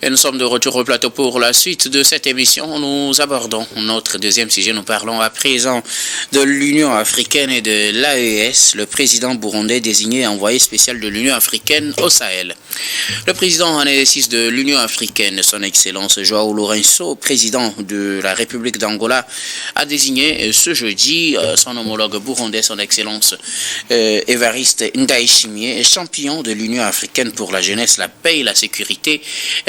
Et nous sommes de retour au plateau pour la suite de cette émission. Nous abordons notre deuxième sujet. Nous parlons à présent de l'Union africaine et de l'AES, le président burundais désigné envoyé spécial de l'Union africaine au Sahel. Le président en exercice de l'Union africaine, son Excellence João Lourenço, président de la République d'Angola, a désigné ce jeudi son homologue burundais, son Excellence Évariste Ndayishimiye, champion de l'Union africaine pour la jeunesse, la paix et la sécurité,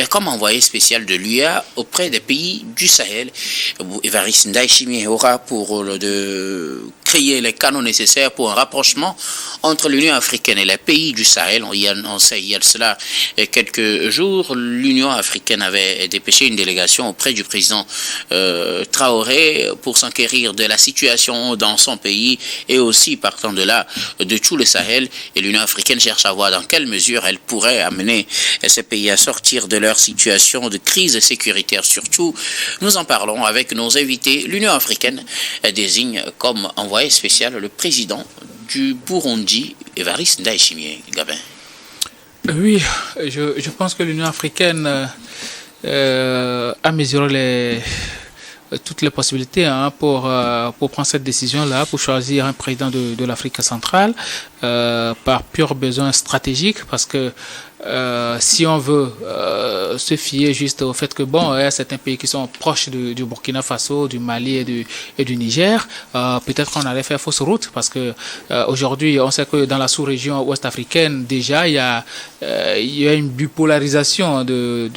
comme envoyé spécial de l'UA auprès des pays du Sahel. Évariste Ndayishimiye aura pour de créer les canaux nécessaires pour un rapprochement entre l'Union africaine et les pays du Sahel. On sait, il y a de cela quelques jours, l'Union africaine avait dépêché une délégation auprès du président Traoré pour s'enquérir de la situation dans son pays et aussi, partant de là, de tout le Sahel. Et l'Union africaine cherche à voir dans quelle mesure elle pourrait amener ces pays à sortir de leur situation de crise sécuritaire. Surtout, nous en parlons avec nos invités. L'Union africaine désigne comme envoyé spécial le président du Burundi, Évariste Ndayishimiye. Gabin. Oui, je pense que l'Union africaine a mesuré toutes les possibilités pour prendre cette décision-là, pour choisir un président de l'Afrique centrale par pur besoin stratégique, parce que si on veut se fier juste au fait que bon, il y a certains pays qui sont proches du Burkina Faso, du Mali et du Niger, peut-être qu'on allait faire fausse route, parce que aujourd'hui, on sait que dans la sous-région ouest africaine, déjà, il y a une bipolarisation de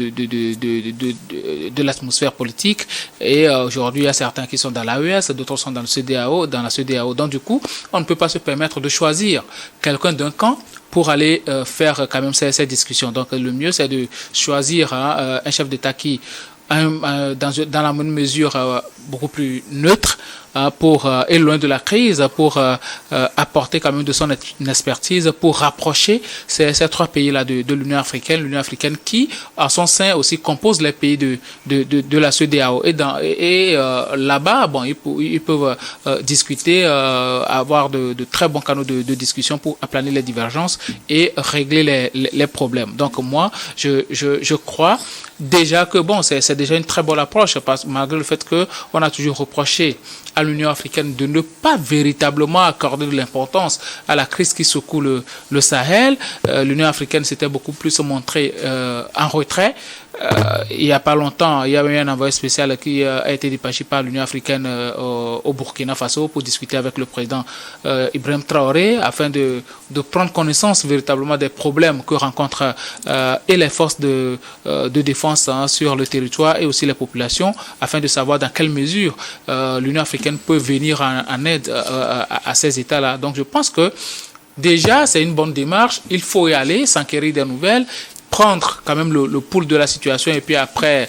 l'atmosphère politique, et aujourd'hui, il y a certains qui sont dans l'AES, d'autres sont dans la CEDEAO. Donc du coup, on ne peut pas se permettre de choisir quelqu'un d'un camp pour aller faire quand même ces discussions. Donc le mieux, c'est de choisir un chef d'État qui, dans la même mesure, beaucoup plus neutre, pour et loin de la crise, pour apporter quand même de son expertise pour rapprocher ces trois pays-là de l'Union africaine qui, à son sein aussi, compose les pays de la CEDEAO. Et là-bas, bon, ils peuvent discuter, avoir de très bons canaux de discussion pour aplanir les divergences et régler les problèmes. Donc moi, je crois déjà que bon, c'est déjà une très bonne approche, parce malgré le fait qu'on a toujours reproché à l'Union africaine de ne pas véritablement accorder de l'importance à la crise qui secoue le Sahel. L'Union africaine s'était beaucoup plus montrée en retrait. Il n'y a pas longtemps, il y avait un envoyé spécial qui a été dépêché par l'Union africaine au Burkina Faso pour discuter avec le président Ibrahim Traoré afin de prendre connaissance véritablement des problèmes que rencontrent et les forces de défense sur le territoire et aussi les populations, afin de savoir dans quelle mesure l'Union africaine peut venir en aide à ces États-là. Donc je pense que déjà c'est une bonne démarche, il faut y aller, s'enquérir des nouvelles, prendre quand même le pouls de la situation et puis après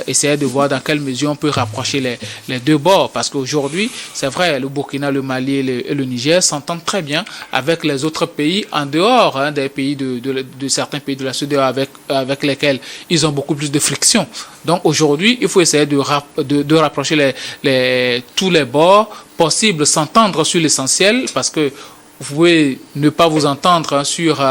essayer de voir dans quelle mesure on peut rapprocher les deux bords, parce qu'aujourd'hui c'est vrai, le Burkina, le Mali et le Niger s'entendent très bien avec les autres pays en dehors des pays de certains pays de la CEDEAO avec lesquels ils ont beaucoup plus de friction. Donc aujourd'hui il faut essayer de rapprocher tous les bords possibles, s'entendre sur l'essentiel, parce que vous pouvez ne pas vous entendre sur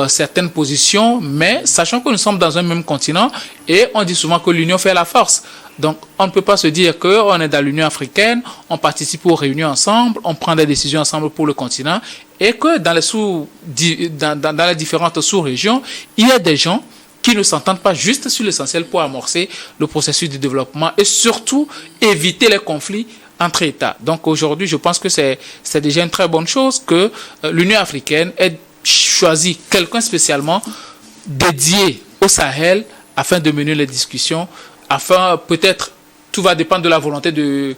certaines positions, mais sachant que nous sommes dans un même continent et on dit souvent que l'union fait la force. Donc on ne peut pas se dire qu'on est dans l'Union africaine, on participe aux réunions ensemble, on prend des décisions ensemble pour le continent, et que dans les différentes sous-régions, il y a des gens qui ne s'entendent pas juste sur l'essentiel pour amorcer le processus de développement et surtout éviter les conflits entre États. Donc aujourd'hui, je pense que c'est déjà une très bonne chose que l'Union africaine ait choisi quelqu'un spécialement dédié au Sahel afin de mener les discussions, afin peut-être tout va dépendre de la volonté de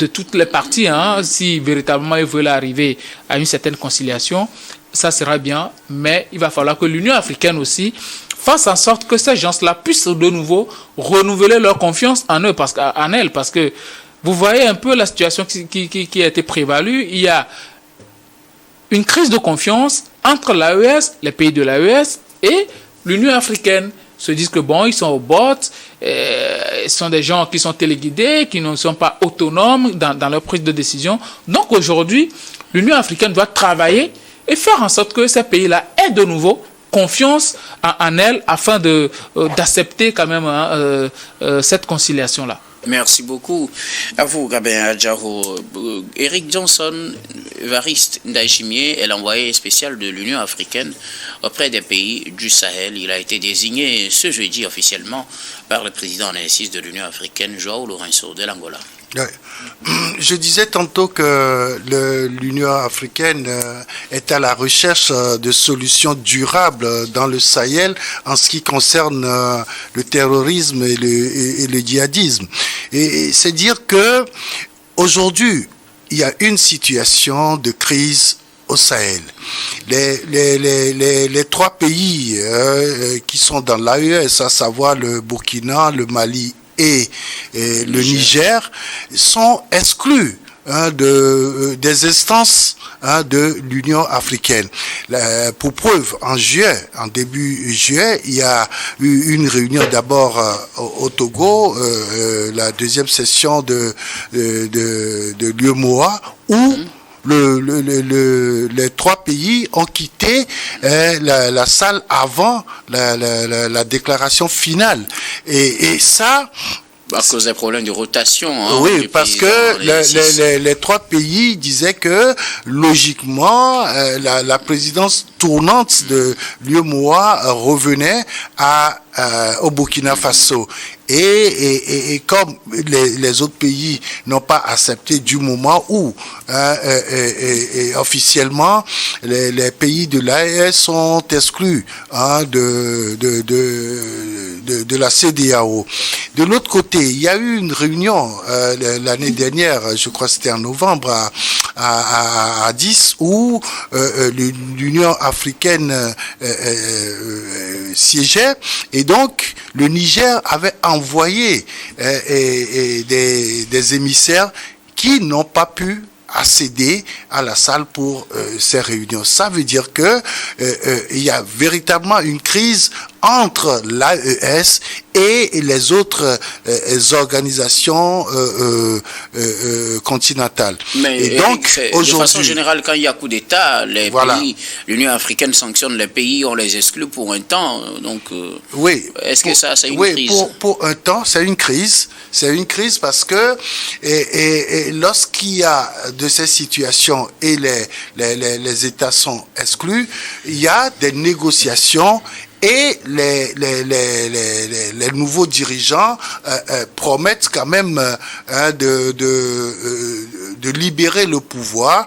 toutes les parties, si véritablement ils veulent arriver à une certaine conciliation, ça sera bien, mais il va falloir que l'Union africaine aussi fasse en sorte que ces gens-là puissent de nouveau renouveler leur confiance en eux, parce que vous voyez un peu la situation qui a été prévalue. Il y a une crise de confiance entre l'AES, les pays de l'AES et l'Union africaine. Se disent que bon, ils sont au bord, ils sont des gens qui sont téléguidés, qui ne sont pas autonomes dans leur prise de décision. Donc aujourd'hui, l'Union africaine doit travailler et faire en sorte que ces pays-là aient de nouveau confiance en elle afin d'accepter quand même cette conciliation-là. Merci beaucoup. À vous, Gabin Adjaro. Eric Johnson, Evariste Ndayishimiye est l'envoyé spécial de l'Union africaine auprès des pays du Sahel. Il a été désigné ce jeudi officiellement par le président en exercice de l'Union africaine, João Lourenço de l'Angola. Ouais. Je disais tantôt que l'Union africaine est à la recherche de solutions durables dans le Sahel en ce qui concerne le terrorisme et le djihadisme. Et c'est dire que aujourd'hui, il y a une situation de crise au Sahel. Les trois pays qui sont dans l'AES, à savoir le Burkina, le Mali et le Niger, sont exclus des instances de l'Union africaine. Pour preuve, en début juillet, il y a eu une réunion d'abord au Togo, la deuxième session de l'UEMOA, où les trois pays ont quitté la salle avant la déclaration finale. Et ça... À cause des problèmes de rotation. Oui, parce que les trois pays disaient que, logiquement, la présidence tournante de l'UEMOA revenait au Burkina Faso. Et comme les autres pays n'ont pas accepté du moment où officiellement les pays de l'AES sont exclus de la CEDEAO. De l'autre côté, il y a eu une réunion l'année dernière, je crois que c'était en novembre, à Addis, où l'Union africaine siégeait, et donc le Niger avait envoyé des émissaires qui n'ont pas pu accéder à la salle pour ces réunions. Ça veut dire que il y a véritablement une crise entre l'AES et les autres organisations continentales. Mais et donc, de façon générale, quand il y a coup d'État, pays, l'Union africaine sanctionne les pays, on les exclut pour un temps. Donc, oui, est-ce que ça, c'est une crise? Oui, pour un temps, c'est une crise. C'est une crise parce que lorsqu'il y a de ces situations et les États sont exclus, il y a des négociations. Et les nouveaux dirigeants promettent quand même de libérer le pouvoir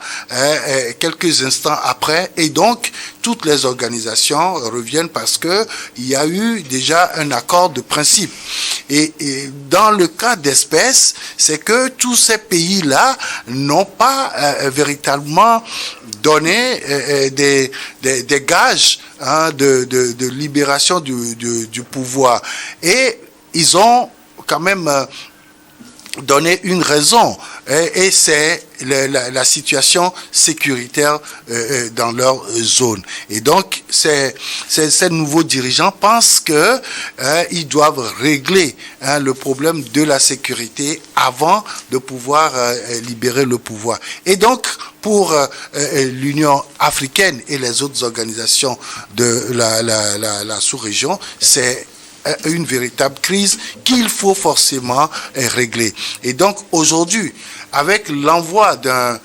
quelques instants après. Et donc, toutes les organisations reviennent parce que il y a eu déjà un accord de principe. Et dans le cas d'espèce, c'est que tous ces pays-là n'ont pas véritablement donné des gages de libération du pouvoir. Et ils ont quand même donné une raison, et c'est la situation sécuritaire dans leur zone. Et donc, ces nouveaux dirigeants pensent que ils doivent régler le problème de la sécurité avant de pouvoir libérer le pouvoir. Et donc, pour l'Union africaine et les autres organisations de la sous-région, c'est une véritable crise qu'il faut forcément régler. Et donc aujourd'hui, avec l'envoi d'un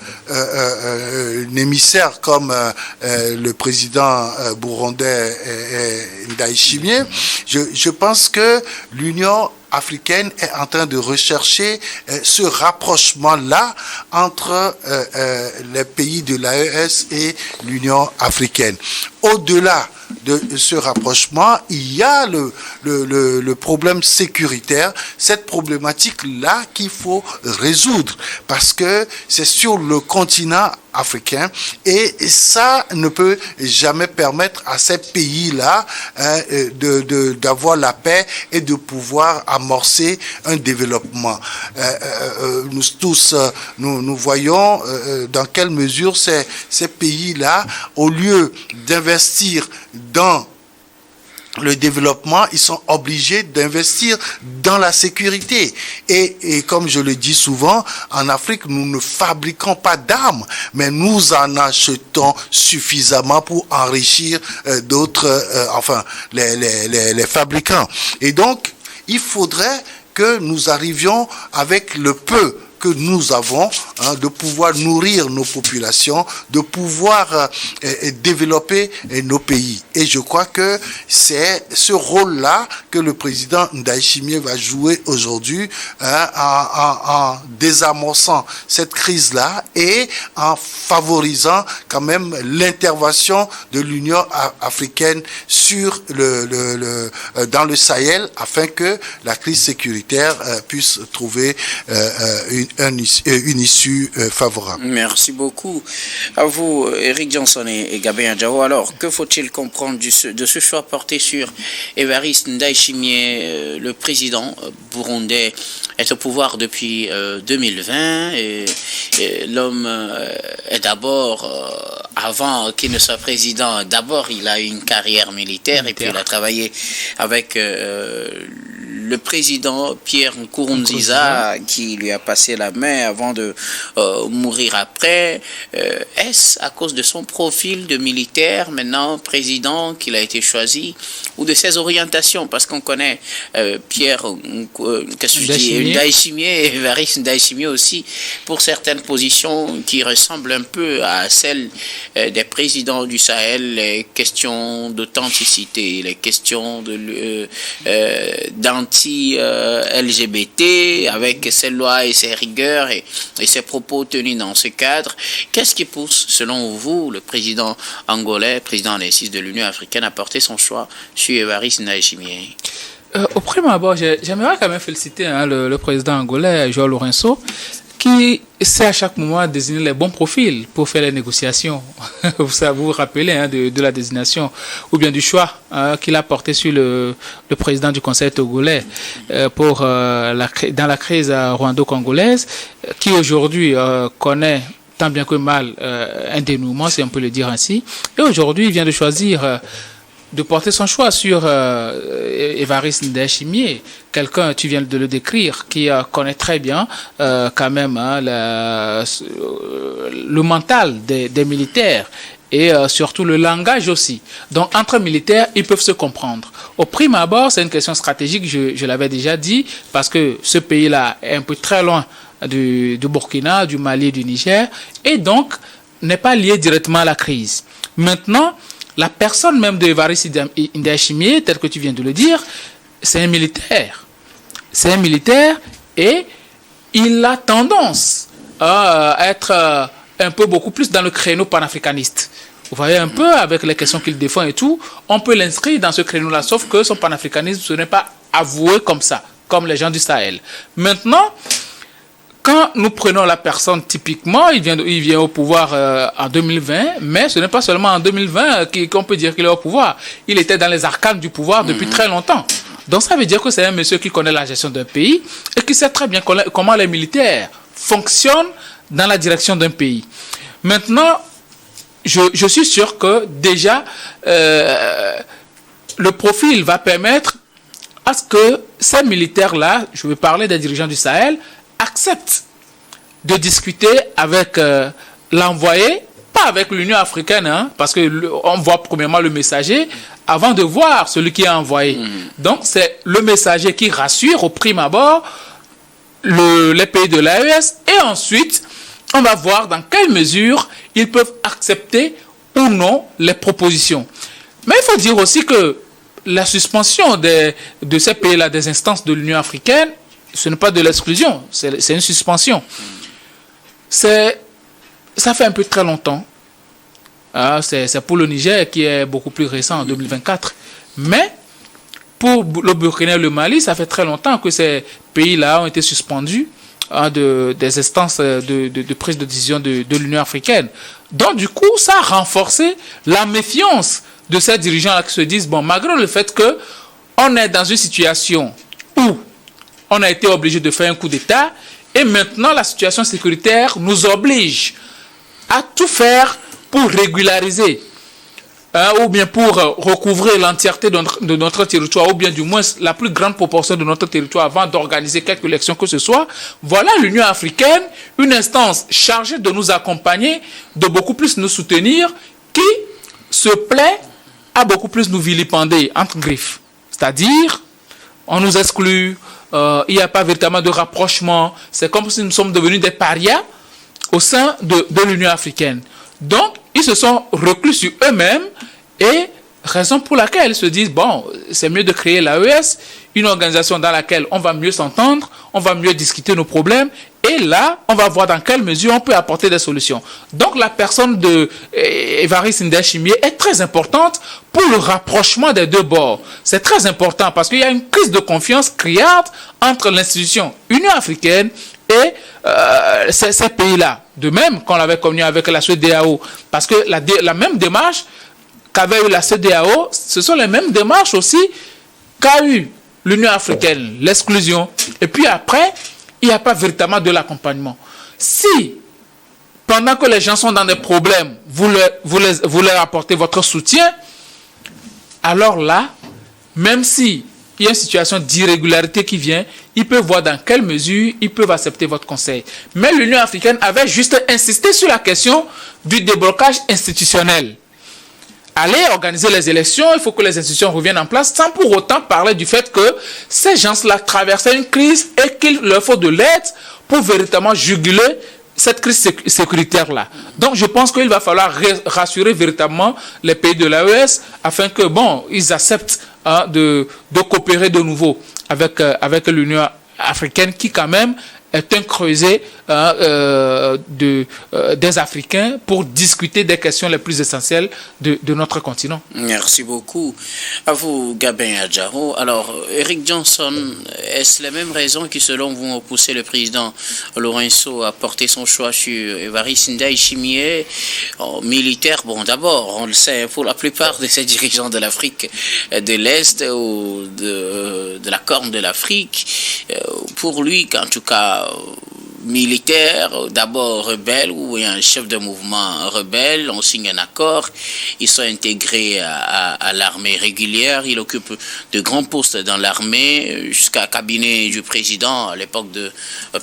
émissaire comme le président burundais Ndayishimiye, je pense que l'Union africaine est en train de rechercher ce rapprochement-là entre les pays de l'AES et l'Union africaine. Au-delà de ce rapprochement, il y a le problème sécuritaire, cette problématique-là qu'il faut résoudre, parce que c'est sur le continent africain et ça ne peut jamais permettre à ces pays-là d'avoir la paix et de pouvoir amorcer un développement. Nous tous, nous voyons dans quelle mesure ces pays-là, au lieu d'investir dans le développement, ils sont obligés d'investir dans la sécurité. Et comme je le dis souvent, en Afrique, nous ne fabriquons pas d'armes, mais nous en achetons suffisamment pour enrichir d'autres, les fabricants. Et donc, il faudrait que nous arrivions avec le peu que nous avons, de pouvoir nourrir nos populations, de pouvoir développer nos pays. Et je crois que c'est ce rôle-là que le président Ndayishimiye va jouer aujourd'hui, en désamorçant cette crise-là et en favorisant quand même l'intervention de l'Union africaine sur dans le Sahel, afin que la crise sécuritaire puisse trouver une issue favorable. Merci beaucoup à vous, Eric Johnson et Gabin Adjao. Alors, que faut-il comprendre de ce choix porté sur Évariste Ndayishimiye, le président burundais est au pouvoir depuis 2020 et l'homme est d'abord, avant qu'il ne soit président, d'abord il a eu une carrière militaire et puis il a travaillé avec le président Pierre Nkurunziza qui lui a passé la main avant de mourir après. Est-ce à cause de son profil de militaire, maintenant président, qu'il a été choisi, ou de ses orientations? Parce qu'on connaît Pierre Ndayishimiye et Évariste Ndayishimiye aussi pour certaines positions qui ressemblent un peu à celles des présidents du Sahel, les questions d'authenticité, les questions d'anti-LGBT, avec ses lois et ses rigueurs et ses propos tenus dans ce cadre. Qu'est-ce qui pousse, selon vous, le président angolais, président de l'Union africaine, à porter son choix sur Évariste Ndayishimiye? Au premier abord, j'aimerais quand même féliciter le président angolais, João Lourenço, qui sait à chaque moment désigner les bons profils pour faire les négociations. Vous vous rappelez de la désignation ou bien du choix qu'il a porté sur le président du Conseil togolais dans la crise rwando-congolaise, qui aujourd'hui connaît tant bien que mal un dénouement, si on peut le dire ainsi. Et aujourd'hui, il vient de choisir de porter son choix sur Évariste Ndayishimiye, quelqu'un, tu viens de le décrire, qui connaît très bien quand même le mental des militaires et surtout le langage aussi. Donc entre militaires, ils peuvent se comprendre. Au prime abord, c'est une question stratégique, je l'avais déjà dit, parce que ce pays-là est un peu très loin du Burkina, du Mali et du Niger, et donc n'est pas lié directement à la crise. Maintenant, la personne même de Évariste Ndayishimiye, tel que tu viens de le dire, c'est un militaire. C'est un militaire et il a tendance à être un peu beaucoup plus dans le créneau panafricaniste. Vous voyez un peu avec les questions qu'il défend et tout, on peut l'inscrire dans ce créneau-là, sauf que son panafricanisme, ce n'est pas avoué comme ça, comme les gens du Sahel. Maintenant, quand nous prenons la personne typiquement, il vient au pouvoir en 2020, mais ce n'est pas seulement en 2020 qu'on peut dire qu'il est au pouvoir. Il était dans les arcanes du pouvoir depuis très longtemps. Donc ça veut dire que c'est un monsieur qui connaît la gestion d'un pays et qui sait très bien comment les militaires fonctionnent dans la direction d'un pays. Maintenant, je suis sûr que déjà, le profil va permettre à ce que ces militaires-là, je vais parler des dirigeants du Sahel, accepte de discuter avec l'envoyé, pas avec l'Union africaine, parce qu'on voit premièrement le messager avant de voir celui qui est envoyé. Donc c'est le messager qui rassure au prime abord les pays de l'AES et ensuite on va voir dans quelle mesure ils peuvent accepter ou non les propositions. Mais il faut dire aussi que la suspension de ces pays-là, des instances de l'Union africaine, ce n'est pas de l'exclusion, c'est une suspension. Ça fait un peu très longtemps. C'est pour le Niger qui est beaucoup plus récent, en 2024. Mais pour le Burkina et le Mali, ça fait très longtemps que ces pays-là ont été suspendus des instances de prise de décision de l'Union africaine. Donc du coup, ça a renforcé la méfiance de ces dirigeants-là qui se disent, bon, malgré le fait qu'on est dans une situation où on a été obligé de faire un coup d'État et maintenant la situation sécuritaire nous oblige à tout faire pour régulariser ou bien pour recouvrir l'entièreté de notre territoire, ou bien du moins la plus grande proportion de notre territoire avant d'organiser quelque élection que ce soit, voilà l'Union africaine, une instance chargée de nous accompagner, de beaucoup plus nous soutenir, qui se plaît à beaucoup plus nous vilipender, entre griffes. C'est-à-dire, on nous exclut, il n'y a pas véritablement de rapprochement, c'est comme si nous sommes devenus des parias au sein de l'Union africaine. Donc, ils se sont reclus sur eux-mêmes et raison pour laquelle ils se disent, bon, c'est mieux de créer l'AES, une organisation dans laquelle on va mieux s'entendre, on va mieux discuter nos problèmes et là, on va voir dans quelle mesure on peut apporter des solutions. Donc, la personne de Évariste Ndayishimiye est très importante pour le rapprochement des deux bords. C'est très important parce qu'il y a une crise de confiance criarde entre l'institution Union africaine et ces pays-là. De même qu'on l'avait connu avec la CEDEAO. Parce que la même démarche qu'avait eu la CEDEAO, ce sont les mêmes démarches aussi qu'a eu l'Union africaine, l'exclusion. Et puis après, il n'y a pas véritablement de l'accompagnement. Si, pendant que les gens sont dans des problèmes, vous leur apportez votre soutien, alors là, même si il y a une situation d'irrégularité qui vient, ils peuvent voir dans quelle mesure ils peuvent accepter votre conseil. Mais l'Union africaine avait juste insisté sur la question du déblocage institutionnel. Allez organiser les élections, il faut que les institutions reviennent en place, sans pour autant parler du fait que ces gens-là traversaient une crise et qu'il leur faut de l'aide pour véritablement juguler cette crise sécuritaire-là. Donc, je pense qu'il va falloir rassurer véritablement les pays de l'AES afin que, bon, ils acceptent de coopérer de nouveau avec l'Union africaine qui, quand même, est un creuset des Africains pour discuter des questions les plus essentielles de notre continent. Merci beaucoup. À vous, Gabin Adjaro. Alors, Eric Johnson, est-ce les mêmes raisons qui, selon vous, ont poussé le président Lourenço à porter son choix sur Évariste Ndayishimiye militaire? Bon, d'abord, on le sait, pour la plupart de ces dirigeants de l'Afrique de l'Est ou de la Corne de l'Afrique, pour lui, en tout cas, militaire, d'abord rebelle ou un chef de mouvement rebelle, on signe un accord, ils sont intégrés à l'armée régulière, il occupe de grands postes dans l'armée, jusqu'à cabinet du président à l'époque de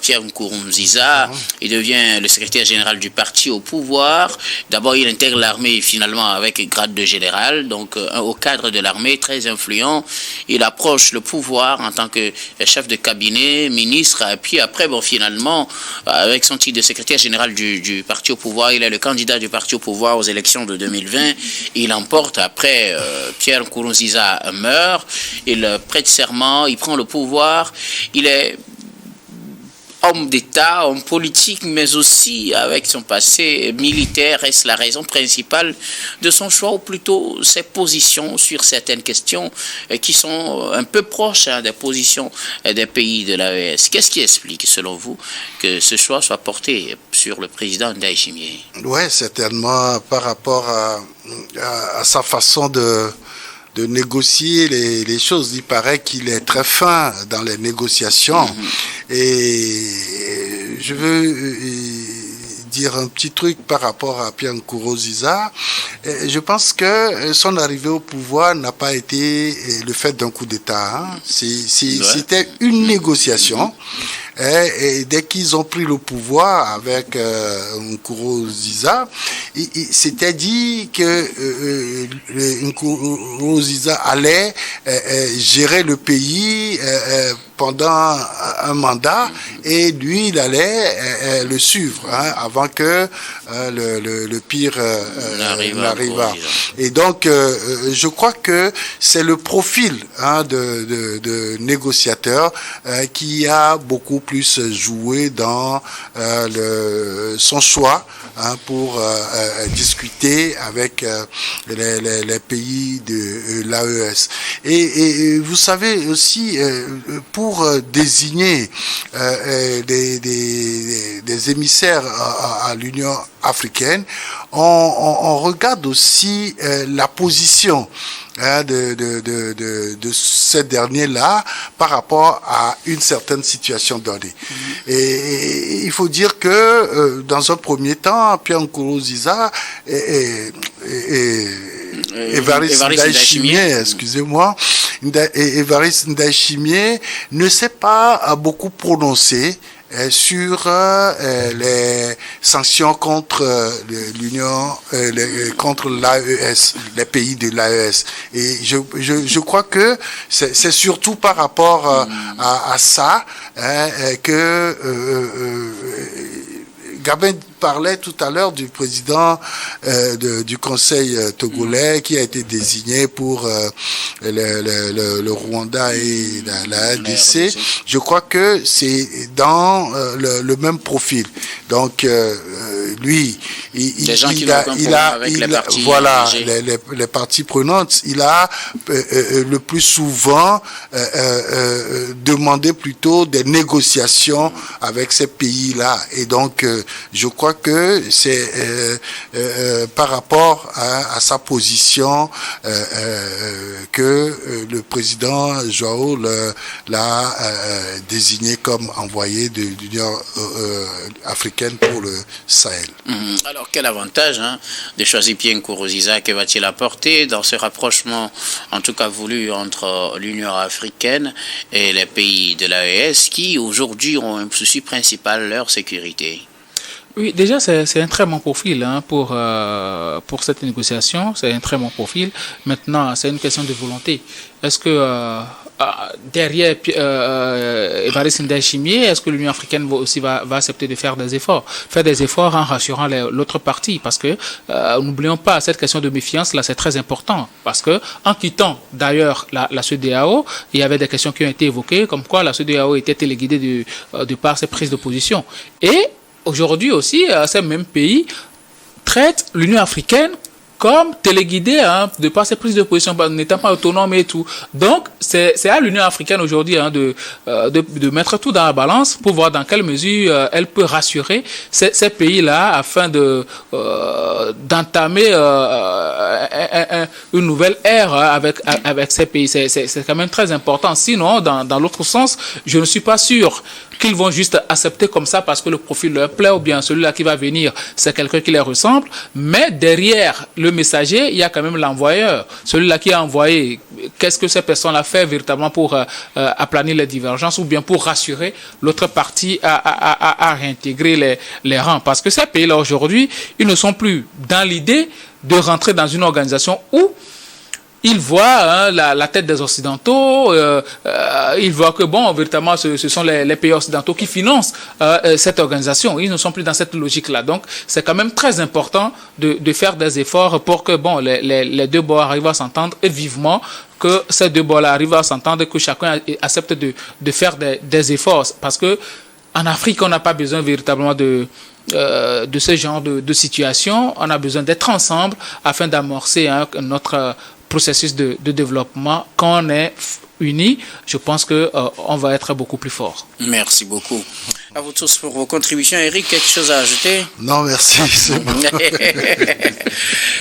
Pierre Nkurunziza, il devient le secrétaire général du parti au pouvoir, d'abord il intègre l'armée finalement avec grade de général, donc au cadre de l'armée, très influent, il approche le pouvoir en tant que chef de cabinet, ministre, et puis après, bon, finalement, avec son titre de secrétaire général du parti au pouvoir, il est le candidat du parti au pouvoir aux élections de 2020. Il emporte après Pierre Nkurunziza meurt, il prête serment, il prend le pouvoir, il est homme d'État, homme politique, mais aussi avec son passé militaire. Est-ce la raison principale de son choix, ou plutôt ses positions sur certaines questions qui sont un peu proches des positions des pays de l'AES? Qu'est-ce qui explique, selon vous, que ce choix soit porté sur le président Ndayishimiye? Oui, certainement par rapport à sa façon de négocier les choses. Il paraît qu'il est très fin dans les négociations. Et je veux dire un petit truc par rapport à Pierre Nkurunziza. Je pense que son arrivée au pouvoir n'a pas été le fait d'un coup d'État. C'était une négociation. Et dès qu'ils ont pris le pouvoir avec Nkurunziza, c'était dit que Nkurunziza allait gérer le pays pendant un mandat, et lui, il allait le suivre avant que le pire n'arrive. Et donc, je crois que c'est le profil de négociateur qui a beaucoup plus joué dans son choix pour discuter avec les pays de l'AES. Et vous savez aussi, pour désigner des émissaires à l'Union africaine, on regarde aussi la position de ces derniers-là par rapport à une certaine situation donnée. Et il faut dire que dans un premier temps, Pierre Nkurunziza et Évariste Ndayishimiye, excusez-moi, Évariste Ndayishimiye ne s'est pas beaucoup prononcé sur les sanctions contre l'Union, contre l'AES, les pays de l'AES. Et je crois que c'est surtout par rapport à ça que Gabin parlait tout à l'heure du président du Conseil togolais qui a été désigné pour le Rwanda et la RDC. Je crois que c'est dans le même profil. Donc, lui, il a voilà, les parties prenantes, il a le plus souvent demandé plutôt des négociations avec ces pays-là. Et donc, je crois que c'est par rapport à sa position que le président João l'a désigné comme envoyé de l'Union africaine pour le Sahel. Alors, quel avantage de choisir Pierre Nkurunziza, que va-t-il apporter dans ce rapprochement, en tout cas voulu, entre l'Union africaine et les pays de l'AES qui aujourd'hui ont un souci principal, leur sécurité? Oui, déjà, c'est un très bon profil pour cette négociation. C'est un très bon profil. Maintenant, c'est une question de volonté. Est-ce que derrière Évariste Ndayishimiye, est-ce que l'Union africaine va accepter de faire des efforts en rassurant l'autre partie? Parce que n'oublions pas, cette question de méfiance, là, c'est très important. Parce que en quittant d'ailleurs la CEDEAO, il y avait des questions qui ont été évoquées, comme quoi la CEDEAO était téléguidée de par ses prises de position. Et aujourd'hui aussi, ces mêmes pays traitent l'Union africaine comme téléguidée de par ses prises de position, n'étant pas autonome et tout. Donc, c'est à l'Union africaine aujourd'hui de mettre tout dans la balance pour voir dans quelle mesure elle peut rassurer ces pays-là afin d'entamer une nouvelle ère avec ces pays. C'est quand même très important. Sinon, dans l'autre sens, je ne suis pas sûr qu'ils vont juste accepter comme ça parce que le profil leur plaît ou bien celui-là qui va venir, c'est quelqu'un qui les ressemble. Mais derrière le messager, il y a quand même l'envoyeur. Celui-là qui a envoyé, qu'est-ce que ces personnes-là font véritablement pour aplanir les divergences ou bien pour rassurer l'autre partie à réintégrer les rangs. Parce que ces pays-là aujourd'hui, ils ne sont plus dans l'idée de rentrer dans une organisation où ils voient la tête des Occidentaux, ils voient que, bon, véritablement, ce sont les pays occidentaux qui financent cette organisation. Ils ne sont plus dans cette logique-là. Donc, c'est quand même très important de faire des efforts pour que, bon, les deux bords arrivent à s'entendre et vivement que ces deux bords-là arrivent à s'entendre et que chacun accepte de faire des efforts. Parce que en Afrique, on n'a pas besoin véritablement de ce genre de situation. On a besoin d'être ensemble afin d'amorcer notre processus de développement. Quand on est unis, je pense qu'on va être beaucoup plus fort. Merci beaucoup. À vous tous pour vos contributions. Eric, quelque chose à ajouter? Non, merci. C'est bon.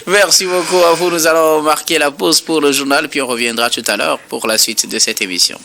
Merci beaucoup à vous. Nous allons marquer la pause pour le journal, puis on reviendra tout à l'heure pour la suite de cette émission.